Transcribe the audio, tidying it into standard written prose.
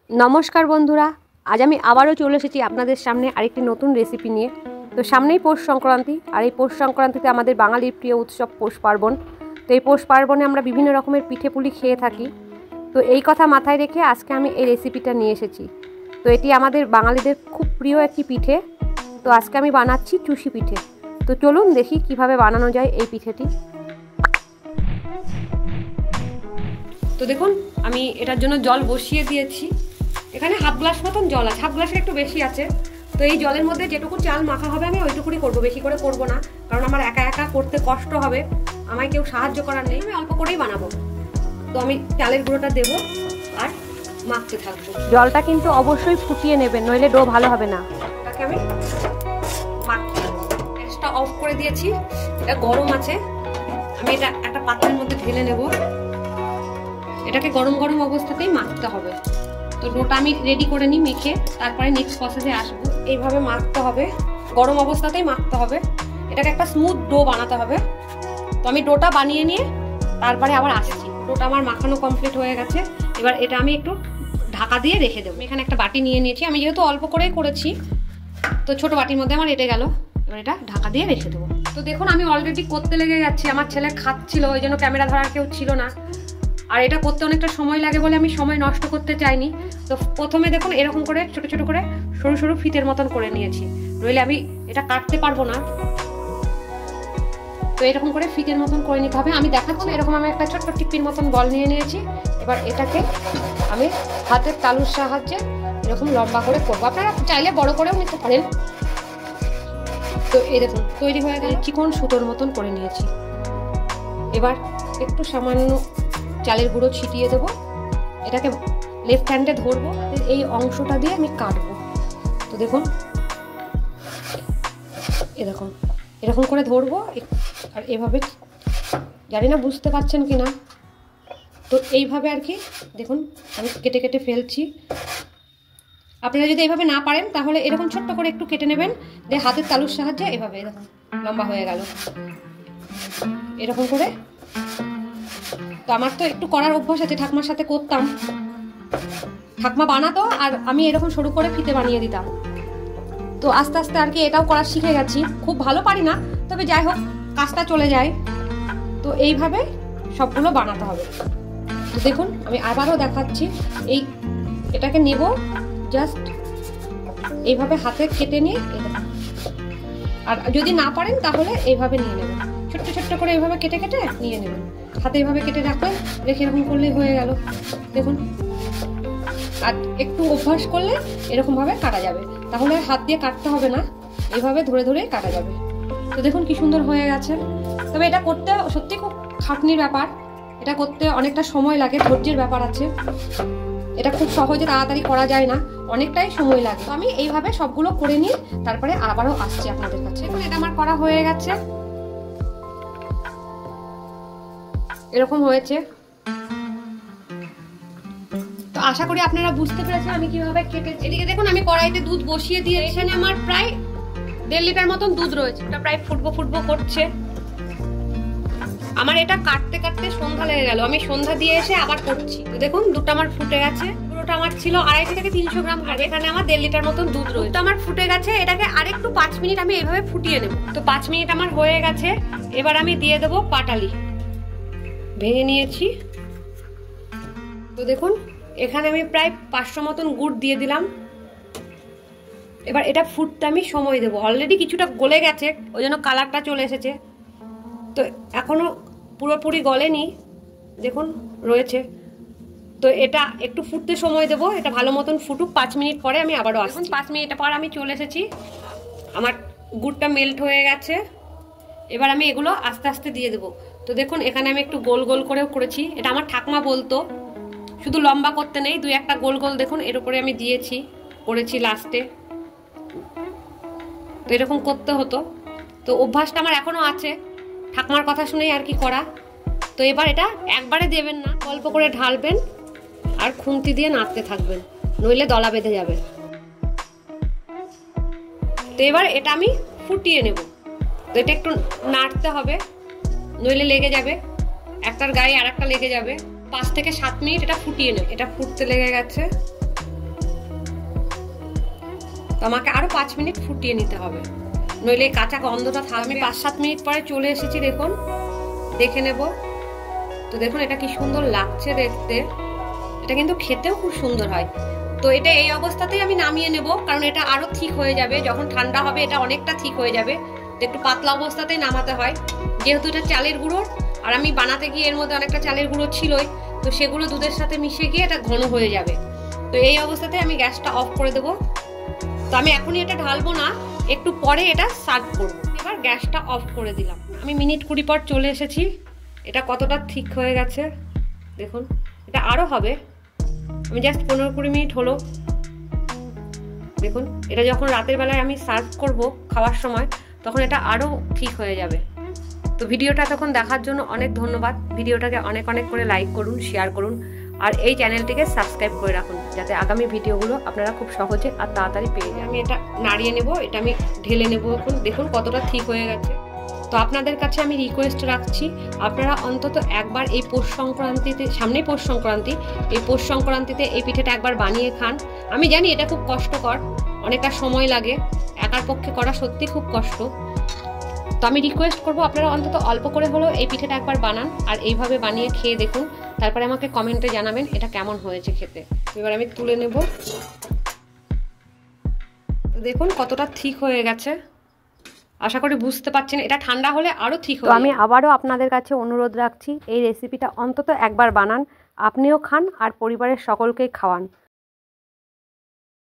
नमस्कार बंधुरा आज आमी आबारो चले एसेछि आपनादेर सामने आरेकटी नतून रेसिपि निये। तो सामनेई पौष संक्रांति और ये पौष संक्रांतिते आमादेर बांगालिर प्रिय उत्सव पौष पार्बण। तो ये पौष पार्बणे आमरा विभिन्न रकमेर पिठे पुली खेये थाकि। तो এই কথা মাথায় রেখে আজকে আমি এই রেসিপিটা নিয়ে এসেছি। তো এটি আমাদের বাঙালিদের খুব প্রিয় একটি পিঠে। তো আজকে আমি বানাচ্ছি চুষি পিঠে। তো চলুন দেখি কিভাবে বানানো যায় এই পিঠেটি। তো দেখুন আমি এটার জন্য জল বসিয়ে দিয়েছি। এখানে হাফ গ্লাস মতন জল আছে, হাফ গ্লাসের একটু বেশি আছে। তো এই জলের মধ্যে যেটুকু চাল মাখা হবে আমি ওইটুকুই করব, বেশি করে করব না, কারণ আমার একা একা করতে কষ্ট হবে, আমায় কেউ সাহায্য করার নেই, আমি অল্প করেই বানাবো। তো আমি চালের গুঁড়োটা দেব আর মাখতে থাকবো। জলটা কিন্তু অবশ্যই ফুটিয়ে নেবেন, নইলে ডো ভালো হবে না। এটাকে আমি মাখতে থাকবো। গ্যাসটা অফ করে দিয়েছি, এটা গরম আছে। আমি এটা একটা পাত্রের মধ্যে ঢেলে নেব। এটাকে গরম গরম অবস্থাতেই মাখতে হবে। তো ডোটা আমি রেডি করে নিই মেখে, তারপরে নেক্সট প্রসেসে আসবো। এইভাবে মাখতে হবে, গরম অবস্থাতেই মাখতে হবে। এটাকে একটা স্মুথ ডো বানাতে হবে। তো আমি ডোটা বানিয়ে নিয়ে তারপরে আবার আসছি। ডোটা আমার মাখানো কমপ্লিট হয়ে গেছে। এবার এটা আমি একটু ঢাকা দিয়ে রেখে দেবো। এখানে একটা বাটি নিয়ে নিয়েছি, আমি যেহেতু অল্প করেই করেছি তো ছোট বাটির মধ্যে আমার এটে গেল। এবার এটা ঢাকা দিয়ে রেখে দেবো। তো দেখুন আমি অলরেডি করতে লেগে যাচ্ছি। আমার ছেলে খাচ্ছিল, ওই জন্য ক্যামেরা ধরার কেউ ছিল না। আর এটা করতে অনেকটা সময় লাগে বলে আমি সময় নষ্ট করতে চাইনি। তো প্রথমে দেখুন এরকম করে ছোট ছোট করে সরু সরু ফিতের মতন করে নিয়েছি, নইলে আমি এটা কাটতে পারবো না। তো এরকম করে ফিতের মতন করে নিতে হবে। আমি দেখাচ্ছি এরকম আমি একটা ছোট্ট টিপির মতন বল নিয়ে নিয়েছি। এবার এটাকে আমি হাতের তালুর সাহায্যে এরকম লম্বা করে করবো। আপনারা চাইলে বড় করেও নিতে পারেন। তো এই দেখুন তৈরি হয়ে গেল, চিকন সুতোর মতন করে নিয়েছি। এবার একটু সামান্য চালের গুঁড়ো ছিটিয়ে দেবো। এটাকে লেফট হ্যান্ডে ধরবো, এই অংশটা দিয়ে আমি কাটবো। তো দেখুন এরকম এরকম করে ধরবো আর এভাবে, জানি না বুঝতে পারছেন কি না। তো এইভাবে আর কি দেখুন আমি কেটে কেটে ফেলছি। আপনারা যদি এইভাবে না পারেন তাহলে এরকম ছোট্ট করে একটু কেটে নেবেন, দিয়ে হাতের তালুর সাহায্যে এভাবে দেখুন লম্বা হয়ে গেল এরকম করে। তো আমার তো একটু করার অভ্যাস আছে, ঠাকমার সাথে করতাম, ঠাকমা বানাতো আর আমি এরকম সরু করে ফিতে বানিয়ে দিতাম। তো আস্তে আস্তে আর কি এটাও করা শিখে গেছি। খুব ভালো পারি না, তবে যাই হোক কাজটা চলে যায়। তো এইভাবে সবগুলো বানাতে হবে। তো দেখুন আমি আবারও দেখাচ্ছি। এটাকে নেব, জাস্ট এইভাবে হাতে কেটে নিয়ে, আর যদি না পারেন তাহলে এইভাবে নিয়ে নেবেন, ছোট্ট ছোট্ট করে এইভাবে কেটে কেটে নিয়ে নেবেন। হাতে এইভাবে কেটে রাখবেন, রেখে এরকম করলেই হয়ে গেল দেখুন। আর একটু অভ্যাস করলে এরকম ভাবে কাটা যাবে, তাহলে হাত দিয়ে কাটতে হবে না, এইভাবে ধরে ধরে কাটা যাবে। তো দেখুন কি সুন্দর হয়ে গেছে। তবে এটা করতে সত্যি খুব খাটনির ব্যাপার, এটা করতে অনেকটা সময় লাগে, ধৈর্যের ব্যাপার আছে। এটা খুব সহজে তাড়াতাড়ি করা যায় না, অনেকটাই সময় লাগে। তো আমি এইভাবে সবগুলো করে নিয়ে তারপরে আবারও আসছি আপনাদের কাছে। এখন এটা আমার করা হয়ে গেছে, এরকম হয়েছে। তো আশা করি আপনারা বুঝতে পেরেছেন আমি কিভাবে কেটেছি। এদিকে দেখুন আমি কড়াইতে দুধ বসিয়ে দিয়ে, এখানে আমার প্রায় 1.5 লিটার মতন দুধ রয়েছে। এটা প্রায় ফুটবো ফুটবো করছে। আমার এটা কাটতে কাটতে সন্ধ্যা লেগে গেল, আমি সন্ধ্যা দিয়ে এসে আবার করছি। তো দেখুন দুধটা আমার ফুটে গেছে। পুরোটা আমার ছিল 250 থেকে 300 গ্রাম, আর এখানে আমার 1.5 লিটার মতন দুধ রয়েছে। আমার ফুটে গেছে, এটাকে আরেকটু 5 মিনিট আমি এইভাবে ফুটিয়ে নেব। তো 5 মিনিট আমার হয়ে গেছে। এবার আমি দিয়ে দেবো পাটালি, ভেঙে নিয়েছি। তো দেখুন এখানে আমি প্রায় 500 মতন গুড় দিয়ে দিলাম। এবার এটা ফুটতে আমি সময় দেবো। অলরেডি কিছুটা গলে গেছে, ওই জন্য কালারটা চলে এসেছে। তো এখনো পুরোপুরি গলেনি, দেখুন রয়েছে। তো এটা একটু ফুটতে সময় দেবো, এটা ভালো মতন ফুটুক। 5 মিনিট পরে আমি আবারও আসছি। 5 মিনিট পর আমি চলে এসেছি, আমার গুড়টা মেল্ট হয়ে গেছে। এবার আমি এগুলো আস্তে আস্তে দিয়ে দেবো। তো দেখুন এখানে আমি একটু গোল গোল করেও করেছি, এটা আমার ঠাকমা বলতো, শুধু লম্বা করতে নেই, 2-1টা গোল গোল দেখুন এর উপরে আমি দিয়েছি, করেছি লাস্টে। তো এরকম করতে হতো। তো অভ্যাসটা আমার এখনো আছে, ঠাকমার কথা শুনেই আর কি করা। তো এবার এটা একবারে দেবেন না, অল্প করে ঢালবেন আর খুন্তি দিয়ে নাড়তে থাকবেন, নইলে দলা বেঁধে যাবে। তো এবার এটা আমি ফুটিয়ে নেব। তো এটা একটু নাড়তে হবে, নইলে লেগে যাবে, একটার গায়ে আর একটা লেগে যাবে। 5 থেকে 7 মিনিট এটা ফুটিয়ে নেব। এটা ফুটতে লেগে গেছে। তো আমাকে আরও 5 মিনিট ফুটিয়ে নিতে হবে, নইলে কাঁচা গন্ধটা থাকবে। আমি 5-7 মিনিট পরে চলে এসেছি, দেখুন, দেখে নেব। তো দেখুন এটা কি সুন্দর লাগছে দেখতে, এটা কিন্তু খেতেও খুব সুন্দর হয়। তো এটা এই অবস্থাতেই আমি নামিয়ে নেব, কারণ এটা আরও ঠিক হয়ে যাবে যখন ঠান্ডা হবে, এটা অনেকটা ঠিক হয়ে যাবে। তো একটু পাতলা অবস্থাতেই নামাতে হয়, যেহেতু এটা চালের গুঁড়োর, আর আমি বানাতে গিয়ে এর মধ্যে অনেকটা চালের গুঁড়ো ছিলই, তো সেগুলো দুধের সাথে মিশে গিয়ে এটা ঘন হয়ে যাবে। তো এই অবস্থাতে আমি গ্যাসটা অফ করে দেবো। তো আমি এখনই এটা ঢালবো না, একটু পরে এটা সার্ভ করব। এবার গ্যাসটা অফ করে দিলাম। আমি মিনিট 20 পর চলে এসেছি, এটা কতটা ঠিক হয়ে গেছে দেখুন। এটা আরও হবে, আমি জাস্ট 15-20 মিনিট হলো। দেখুন এটা যখন রাতের বেলায় আমি সার্ভ করব খাওয়ার সময়, তখন এটা আরও ঠিক হয়ে যাবে। তো ভিডিওটা তখন দেখার জন্য অনেক ধন্যবাদ। ভিডিওটাকে অনেক অনেক করে লাইক করুন, শেয়ার করুন, আর এই চ্যানেলটিকে সাবস্ক্রাইব করে রাখুন, যাতে আগামী ভিডিওগুলো আপনারা খুব সহজে আর তাড়াতাড়ি পেয়ে যান। আমি এটা নাড়িয়ে নেব, এটা আমি ঢেলে নেব। এখন দেখুন কতটা ঠিক হয়ে গেছে। তো আপনাদের কাছে আমি রিকোয়েস্ট রাখছি, আপনারা অন্তত একবার এই পৌষ সংক্রান্তিতে, সামনেই পৌষ সংক্রান্তি, এই পৌষ সংক্রান্তিতে এই পিঠেটা একবার বানিয়ে খান। আমি জানি এটা খুব কষ্টকর, অনেকটা সময় লাগে, একার পক্ষে করা সত্যি খুব কষ্ট। তো আমি রিকোয়েস্ট করবো আপনারা অন্তত অল্প করে হলেও এই পিঠেটা একবার বানান, আর এইভাবে বানিয়ে খেয়ে দেখুন, তারপরে আমাকে কমেন্টে জানাবেন এটা কেমন হয়েছে খেতে। এবার আমি তুলে নেব। তো দেখুন কতটা ঠিক হয়ে গেছে, আশা করি বুঝতে পারছেন। এটা ঠান্ডা হলে আরও ঠিক হবে। তো আমি আবারও আপনাদের কাছে অনুরোধ রাখছি, এই রেসিপিটা অন্তত একবার বানান, আপনিও খান আর পরিবারের সকলকেই খাওয়ান।